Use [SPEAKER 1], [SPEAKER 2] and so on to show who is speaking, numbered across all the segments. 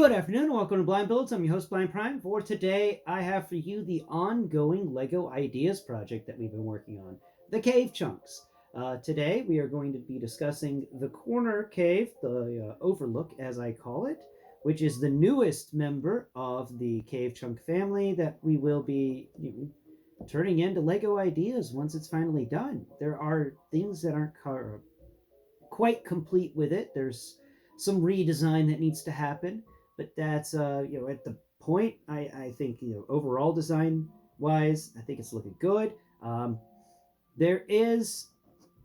[SPEAKER 1] Good afternoon, welcome to Blindbuilds. I'm your host, Blind Prime. For today, I have for you the ongoing LEGO Ideas project that we've been working on, the cave chunks. Today, we are going to be discussing the corner cave, the overlook, as I call it, which is the newest member of the cave chunk family that we will be turning into LEGO Ideas once it's finally done. There are things that aren't quite complete with it. There's some redesign that needs to happen, but that's at the point. I think overall design wise, I think it's looking good. There is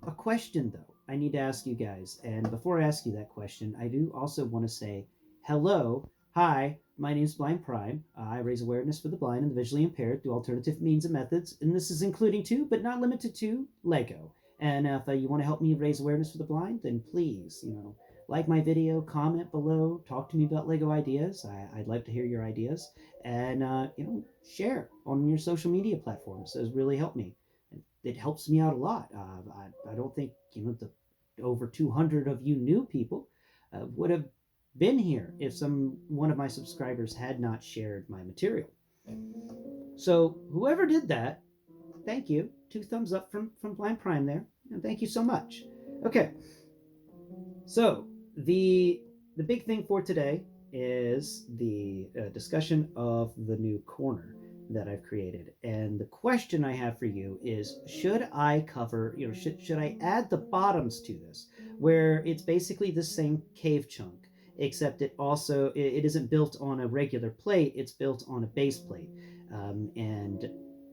[SPEAKER 1] a question though I need to ask you guys, and before I ask you that question, I do also want to say hello. Hi, my name is Blind Prime. I raise awareness for the blind and the visually impaired through alternative means and methods, and this is including to, but not limited to, Lego. And if you want to help me raise awareness for the blind, then please, like my video, comment below, talk to me about Lego ideas. I'd like to hear your ideas, and share on your social media platforms. Those really help me. It helps me out a lot. I don't think the over 200 of you new people would have been here if one of my subscribers had not shared my material. So whoever did that, thank you. 2 thumbs up from Blind Prime there, and thank you so much. Okay, so the big thing for today is the discussion of the new corner that I've created, and the question I have for you is: should I cover? Should I add the bottoms to this, where it's basically the same cave chunk, except it isn't built on a regular plate; it's built on a base plate, and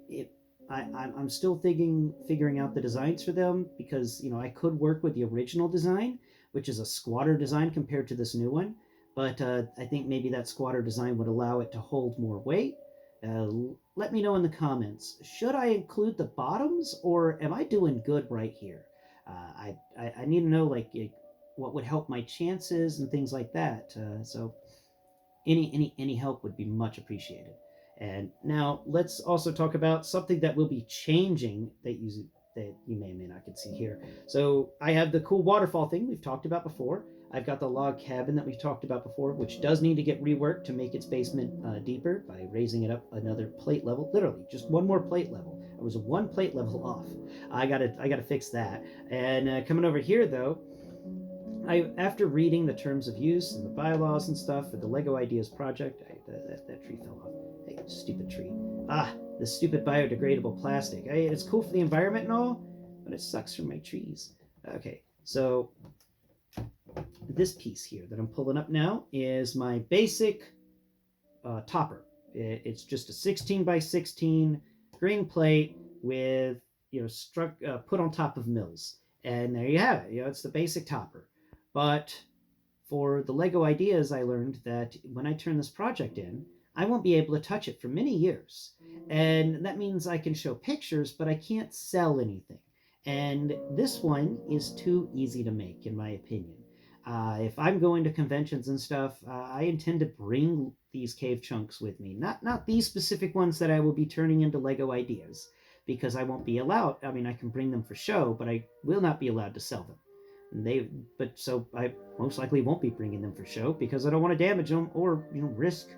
[SPEAKER 1] it I'm still figuring out the designs for them, because I could work with the original design, which is a squatter design compared to this new one, but I think maybe that squatter design would allow it to hold more weight. Let me know in the comments. Should I include the bottoms, or am I doing good right here? I need to know what would help my chances and things like that. So any help would be much appreciated. And now let's also talk about something that will be changing that you may or may not can see here. So I have the cool waterfall thing we've talked about before. I've got the log cabin that we've talked about before, which does need to get reworked to make its basement deeper by raising it up another plate level. Literally, just one more plate level. I was 1 plate level off. I gotta fix that. And coming over here though, after reading the terms of use and the bylaws and stuff for the Lego Ideas project, that tree fell off. Hey, stupid tree. This stupid biodegradable plastic. It's cool for the environment and all, but it sucks for my trees. Okay, so this piece here that I'm pulling up now is my basic topper. It's just a 16 by 16 green plate with put on top of mills, and there you have it. It's the basic topper. But for the Lego Ideas, I learned that when I turn this project in, I won't be able to touch it for many years. And that means I can show pictures, but I can't sell anything. And this one is too easy to make, in my opinion. If I'm going to conventions and stuff, I intend to bring these cave chunks with me. Not these specific ones that I will be turning into Lego Ideas, because I won't be allowed. I mean, I can bring them for show, but I will not be allowed to sell them. So I most likely won't be bringing them for show, because I don't want to damage them or risk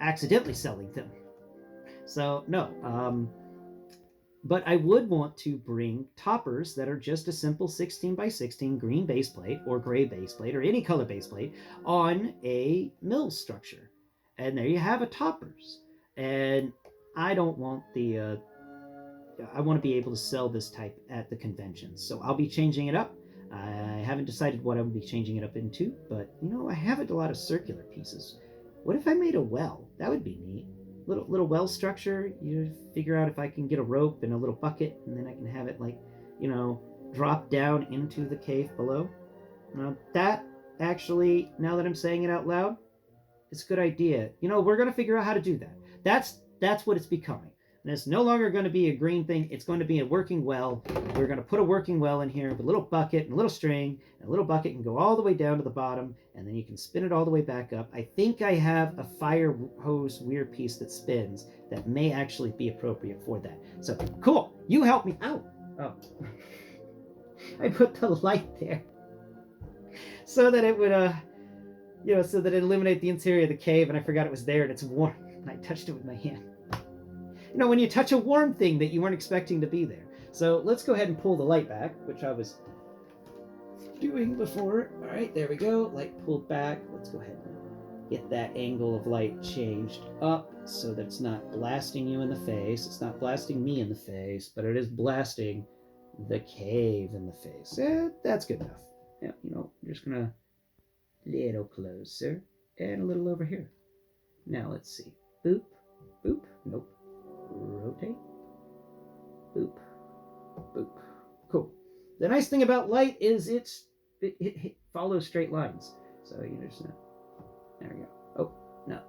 [SPEAKER 1] accidentally selling them. So no. But I would want to bring toppers that are just a simple 16 by 16 green base plate or gray base plate or any color base plate on a mill structure. And there you have a toppers. And I don't want I want to be able to sell this type at the conventions. So I'll be changing it up. I haven't decided what I will be changing it up into, but I have a lot of circular pieces. What if I made a well? That would be neat. Little well structure. You figure out if I can get a rope and a little bucket, and then I can have it drop down into the cave below. Now that actually, now that I'm saying it out loud, it's a good idea. We're gonna figure out how to do that. That's what it's becoming. And it's no longer going to be a green thing. It's going to be a working well. We're going to put a working well in here with a little bucket and a little string, and a little bucket can go all the way down to the bottom, and then you can spin it all the way back up. I think I have a fire hose weird piece that spins that may actually be appropriate for that. So cool. You help me out. Oh. I put the light there so that it would so that it illuminate the interior of the cave, and I forgot it was there, and it's warm, and I touched it with my hand. When you touch a warm thing that you weren't expecting to be there. So let's go ahead and pull the light back, which I was doing before. All right, there we go. Light pulled back. Let's go ahead and get that angle of light changed up so that it's not blasting you in the face. It's not blasting me in the face, but it is blasting the cave in the face. That's good enough. Yeah, I'm just gonna little closer and a little over here. Now let's see. Boop, boop, nope. Rotate, boop, boop. Cool. The nice thing about light is it follows straight lines. So just there we go. Oh no,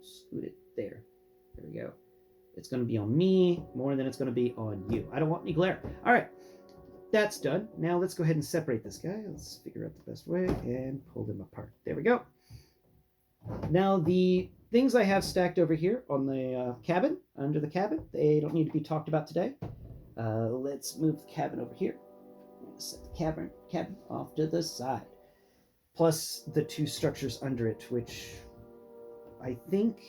[SPEAKER 1] scoot it there. There we go. It's going to be on me more than it's going to be on you. I don't want any glare. All right, that's done. Now let's go ahead and separate this guy. Let's figure out the best way and pull them apart. There we go. Now the things I have stacked over here on the cabin, under the cabin, they don't need to be talked about today. Let's move the cabin over here. Set the cabin off to the side. Plus the two structures under it, which I think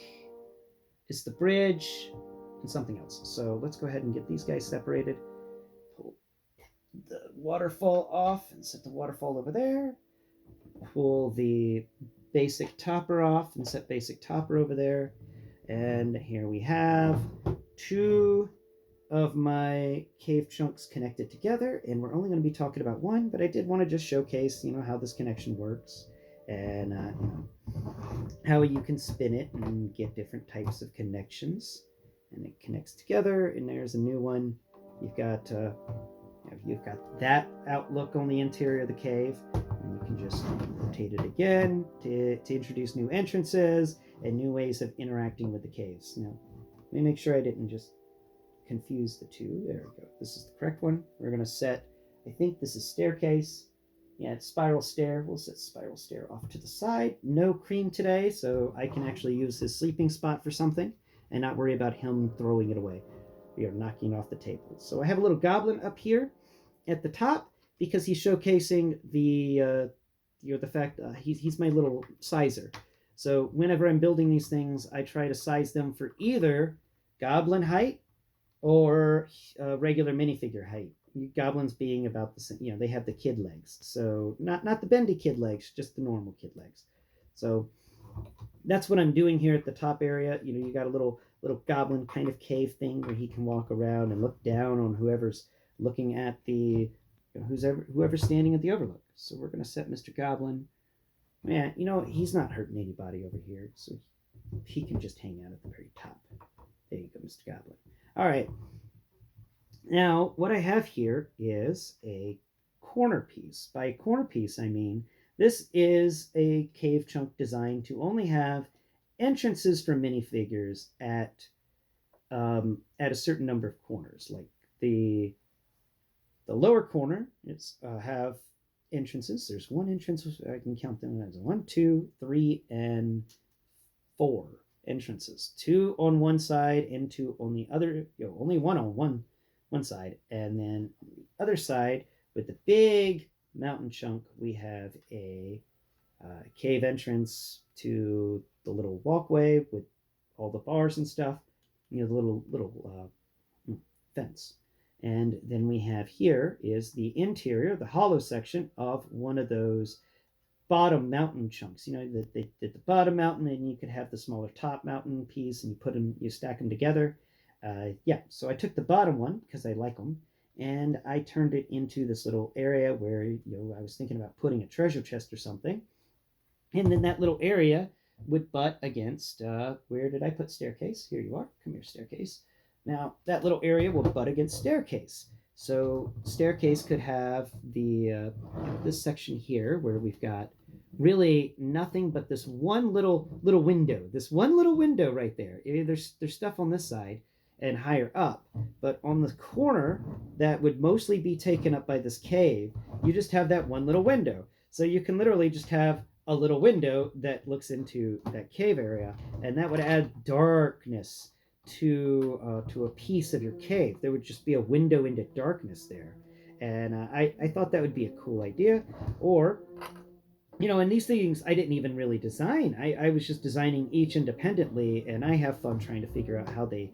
[SPEAKER 1] is the bridge and something else. So let's go ahead and get these guys separated. Pull the waterfall off and set the waterfall over there. Pull the basic topper off and set basic topper over there. And here we have two of my cave chunks connected together, and we're only going to be talking about one, but I did want to just showcase how this connection works, and how you can spin it and get different types of connections, and it connects together. And there's a new one. You've got that outlook on the interior of the cave, and you can just rotate it again to introduce new entrances and new ways of interacting with the caves. Now let me make sure I didn't just confuse the two. There we go. This is the correct one. We're going to set, I think this is staircase. Yeah, it's spiral stair. We'll set spiral stair off to the side. No cream today, so I can actually use his sleeping spot for something and not worry about him throwing it away. We are knocking off the table. So I have a little goblin up here at the top because he's showcasing the fact he's my little sizer. So whenever I'm building these things, I try to size them for either goblin height or regular minifigure height. Goblins being about the same, they have the kid legs. So not the bendy kid legs, just the normal kid legs. So that's what I'm doing here at the top area. You got a little goblin kind of cave thing where he can walk around and look down on whoever's looking at the, whoever's standing at the overlook. So we're going to set Mr. Goblin. Man, he's not hurting anybody over here, so he can just hang out at the very top. There you go, Mr. Goblin. All right. Now, what I have here is a corner piece. By corner piece, I mean this is a cave chunk designed to only have entrances for minifigures at a certain number of corners. Like the lower corner, it's have entrances. There's one entrance. I can count them as 1, 2, 3, and 4 entrances. 2 on one side and 2 on the other. Only one on one side, and then on the other side with the big mountain chunk, we have a cave entrance to the little walkway with all the bars and stuff. The little fence. And then we have here is the interior, the hollow section of one of those bottom mountain chunks. That they did the bottom mountain, and you could have the smaller top mountain piece, and you stack them together. So I took the bottom one because I like them, and I turned it into this little area where I was thinking about putting a treasure chest or something, and then that little area would butt against where did I put staircase? Here you are. Come here, staircase. Now, that little area will butt against staircase. So staircase could have the this section here where we've got really nothing but this one little window. This one little window right there. There's stuff on this side and higher up. But on the corner, that would mostly be taken up by this cave. You just have that one little window. So you can literally just have a little window that looks into that cave area. And that would add darkness to a piece of your cave. There would just be a window into darkness there, and I thought that would be a cool idea. Or And these things I didn't even really design. I was just designing each independently, and I have fun trying to figure out how they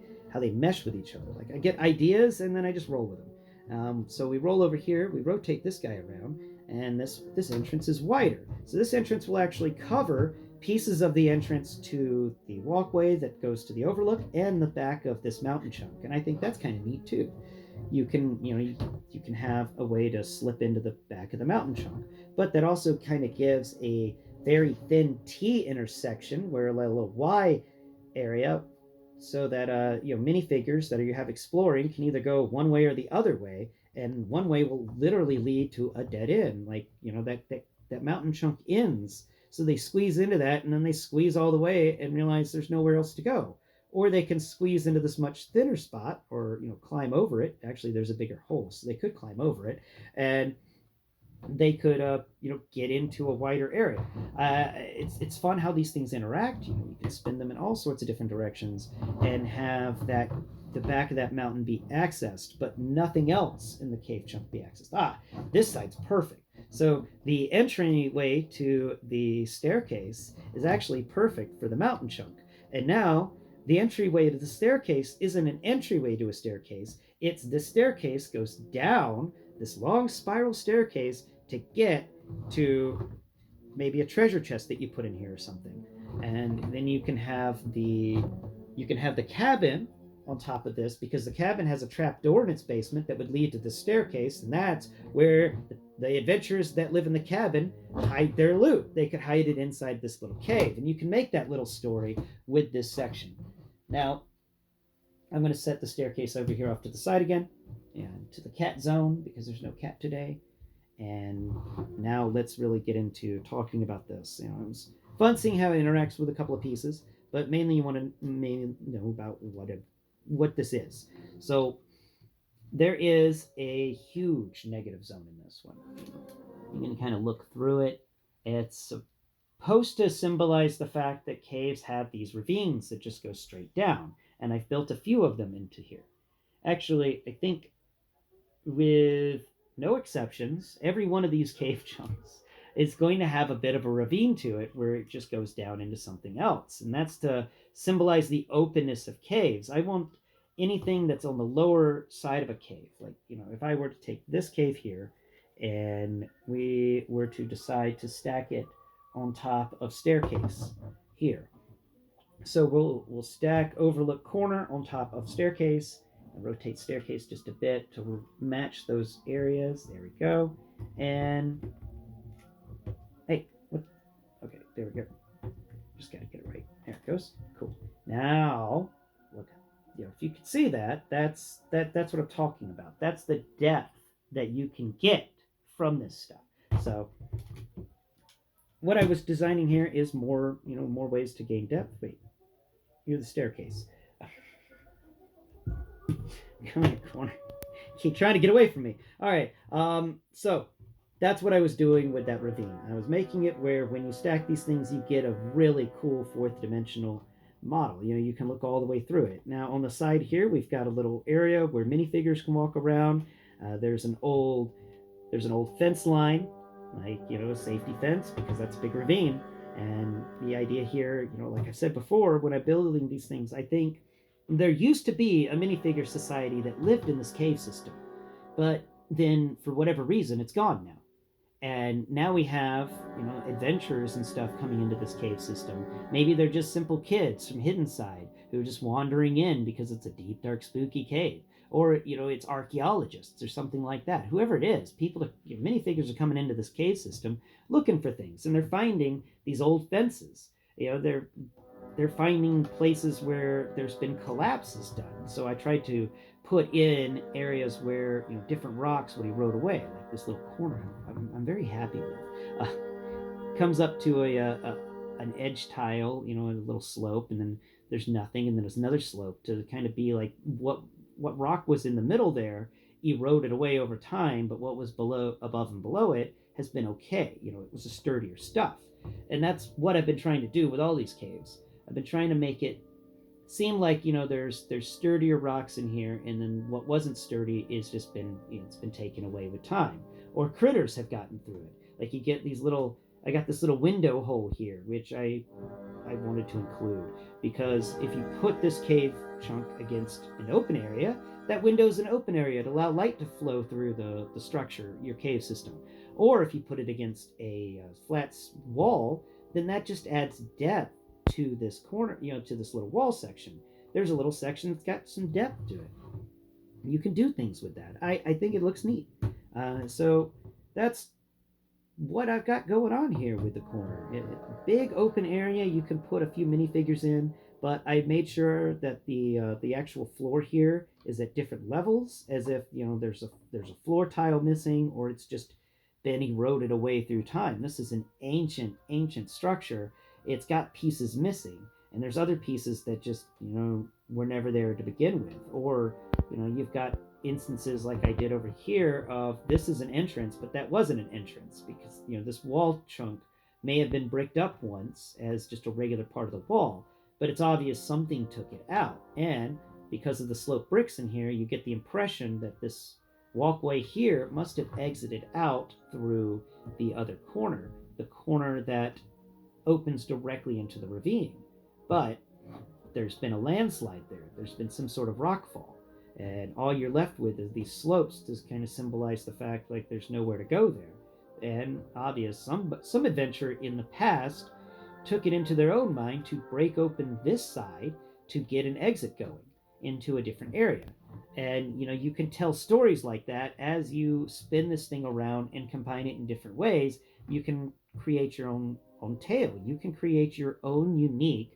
[SPEAKER 1] mesh with each other. Like I get ideas and then I just roll with them. So we roll over here, we rotate this guy around, and this entrance is wider. So this entrance will actually cover pieces of the entrance to the walkway that goes to the overlook and the back of this mountain chunk. And I think that's kind of neat too. You can have a way to slip into the back of the mountain chunk, but that also kind of gives a very thin T intersection where a little Y area, so that minifigures that you have exploring can either go one way or the other way, and one way will literally lead to a dead end, like that mountain chunk ends. So they squeeze into that, and then they squeeze all the way and realize there's nowhere else to go. Or they can squeeze into this much thinner spot, or climb over it. Actually, there's a bigger hole, so they could climb over it, and they could get into a wider area. It's fun how these things interact. You can spin them in all sorts of different directions and have the back of that mountain be accessed, but nothing else in the cave chunk be accessed. This side's perfect. So the entryway to the staircase is actually perfect for the mountain chunk. And now the entryway to the staircase isn't an entryway to a staircase. It's the staircase goes down this long spiral staircase to get to maybe a treasure chest that you put in here or something. And then you can have the cabin on top of this, because the cabin has a trap door in its basement that would lead to the staircase, and that's where the adventurers that live in the cabin hide their loot. They could hide it inside this little cave, and you can make that little story with this section. Now, I'm going to set the staircase over here off to the side again, and to the cat zone, because there's no cat today. And now let's really get into talking about this. It was fun seeing how it interacts with a couple of pieces, but mainly you want to know about what this is. So there is a huge negative zone in this one. You can kind of look through it. It's supposed to symbolize the fact that caves have these ravines that just go straight down, and I've built a few of them into here. Actually, I think with no exceptions, every one of these cave chunks is going to have a bit of a ravine to it where it just goes down into something else. And that's to symbolize the openness of caves. I want anything that's on the lower side of a cave. Like, if I were to take this cave here and we were to decide to stack it on top of staircase here. So we'll stack overlook corner on top of staircase, and rotate staircase just a bit to match those areas. There we go. And hey, what? Okay, there we go. Just gotta get it right. There it goes. Cool. Now, look. If you can see that, that's what I'm talking about. That's the depth that you can get from this stuff. So what I was designing here is more ways to gain depth. Wait, here's the staircase. Come here, corner. Keep trying to get away from me. All right. So that's what I was doing with that ravine. I was making it where when you stack these things, you get a really cool fourth dimensional model. You can look all the way through it. Now on the side here, we've got a little area where minifigures can walk around. There's an old fence line, like a safety fence, because that's a big ravine. And the idea here, like I said before, when I'm building these things, I think there used to be a minifigure society that lived in this cave system, but then for whatever reason, it's gone now. And now we have, adventurers and stuff coming into this cave system. Maybe they're just simple kids from Hidden Side who are just wandering in because it's a deep, dark, spooky cave. Or, it's archaeologists or something like that. Whoever it is, minifigures are coming into this cave system looking for things, and they're finding these old fences. They're finding places where there's been collapses done. So I tried to put in areas where different rocks would erode away, like this little corner. I'm very happy with. Comes up to an edge tile, a little slope, and then there's nothing, and then there's another slope to kind of be like what rock was in the middle there eroded away over time, but what was above and below it has been okay. It was a sturdier stuff, and that's what I've been trying to do with all these caves. I've been trying to make it seem like there's sturdier rocks in here, and then what wasn't sturdy is just been it's been taken away with time, or critters have gotten through it. Like you get these little I got this little window hole here, which I wanted to include, because if you put this cave chunk against an open area, that window is an open area to allow light to flow through the structure, your cave system. Or if you put it against a flat wall, then that just adds depth to this corner, to this little wall section. There's a little section that's got some depth to it. You can do things with that. I think it looks neat. So that's what I've got going on here with the corner. Big open area, you can put a few minifigures in, but I made sure that the actual floor here is at different levels, as if there's a floor tile missing, or it's just been eroded away through time. This is an ancient structure. It's got pieces missing, and there's other pieces that just were never there to begin with, or you've got instances like I did over here of this is an entrance, but that wasn't an entrance, because this wall chunk may have been bricked up once as just a regular part of the wall, but it's obvious something took it out. And because of the sloped bricks in here, you get the impression that this walkway here must have exited out through the other corner, the corner that opens directly into the ravine. But there's been a landslide there. There's been some sort of rockfall. And all you're left with is these slopes to kind of symbolize the fact like there's nowhere to go there. And obvious, some adventurer in the past took it into their own mind to break open this side to get an exit going into a different area. And you can tell stories like that as you spin this thing around and combine it in different ways. You can create your own tale. You can create your own unique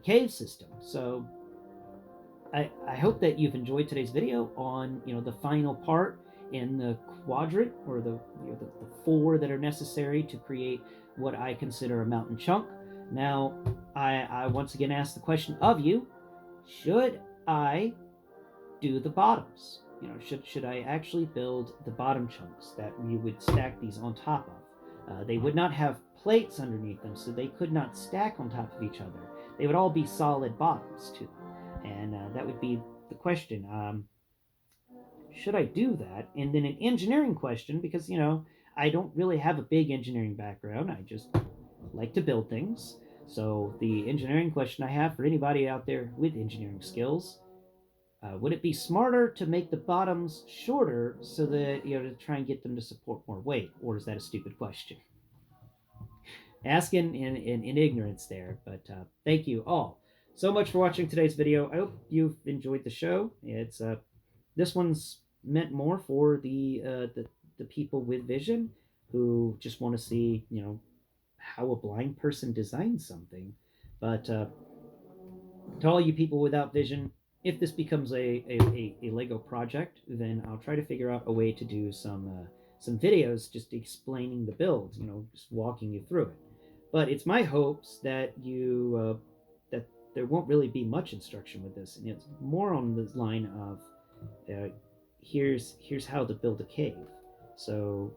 [SPEAKER 1] cave system. So I hope that you've enjoyed today's video on the final part in the quadrant, or the 4 that are necessary to create what I consider a mountain chunk. Now, I once again ask the question of you: should I do the bottoms? Should I actually build the bottom chunks that we would stack these on top of? They would not have plates underneath them, so they could not stack on top of each other. They would all be solid bottoms too. And that would be the question. Should I do that? And then an engineering question, because, I don't really have a big engineering background. I just like to build things. So the engineering question I have for anybody out there with engineering skills, would it be smarter to make the bottoms shorter so that, to try and get them to support more weight? Or is that a stupid question? Asking in ignorance there, but thank you all so much for watching today's video. I hope you've enjoyed the show. It's this one's meant more for the people with vision who just want to see how a blind person designs something. But to all you people without vision, if this becomes a Lego project, then I'll try to figure out a way to do some videos just explaining the build, just walking you through it. But it's my hopes that that there won't really be much instruction with this, and it's more on the line of here's how to build a cave. So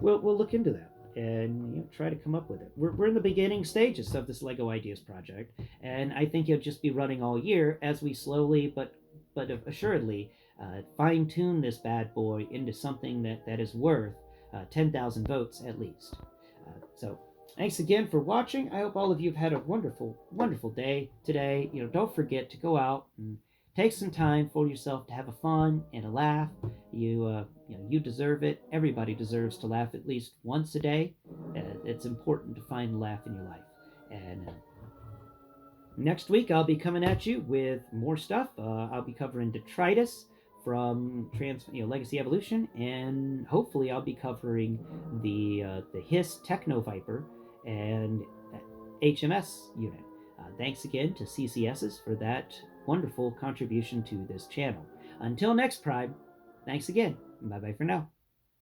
[SPEAKER 1] we'll look into that and try to come up with it. We're in the beginning stages of this Lego Ideas project, and I think it'll just be running all year as we slowly but assuredly fine-tune this bad boy into something that is worth 10,000 votes at least. So thanks again for watching. I hope all of you have had a wonderful day today. Don't forget to go out and take some time for yourself to have a fun and a laugh. You deserve it. Everybody deserves to laugh at least once a day. It's important to find a laugh in your life. And next week I'll be coming at you with more stuff. I'll be covering detritus from Legacy Evolution, and hopefully I'll be covering the Hiss Techno Viper and HMS unit. Thanks again to CCSs for that wonderful contribution to this channel. Until next Prime, thanks again. Bye-bye for now.